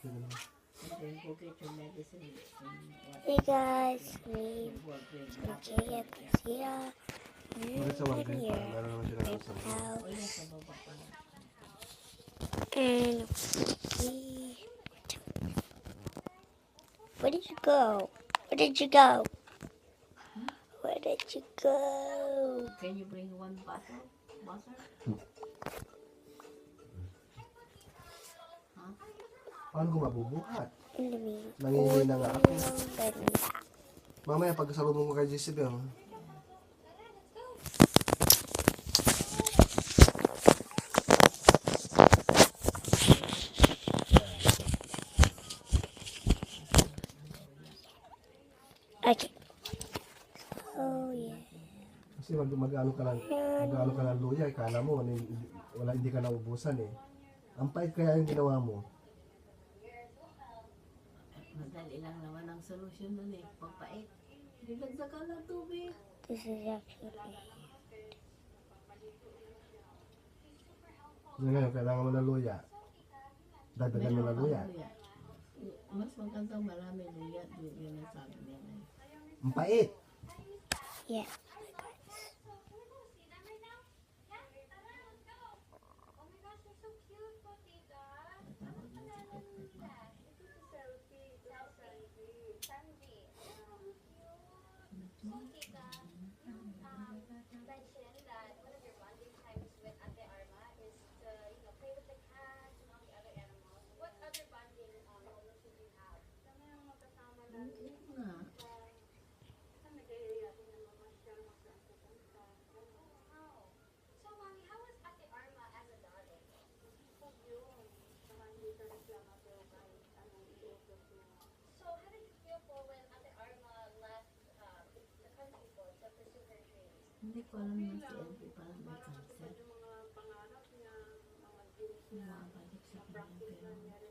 And then go get your medicine and Hey guys, me, Jay at Lucia. Bakit sa I'm Walgreens pa? here Meron naman sila at sa my o yan house. sa baba pa. And we... Where did you go? Where did you go? Where did you go? Can you bring one bottle? Water? Paano ko mabubuhat? Inumin Nangingi na nga ako. ng ganda. Mamaya pagkasalubong ko kay Jezebel. Okay. Oh yeah. Kasi mag-ano ka ng luya, kala mo hindi ka naubusan eh. Ang pait kaya yung ginawa mo. Madali lang naman ang solusyon nun eh. Pagpait. Dinagdagan ng tubig. This is actually... Ngayon, kailangan mo ng luya. Dagdagan mo ng luya. Mas magandang marami luya. Yun ang sabi niya. Ang pait. Yeah. Hindi ko alam na si LB parang may cancer. Bumabalik sa kanya pero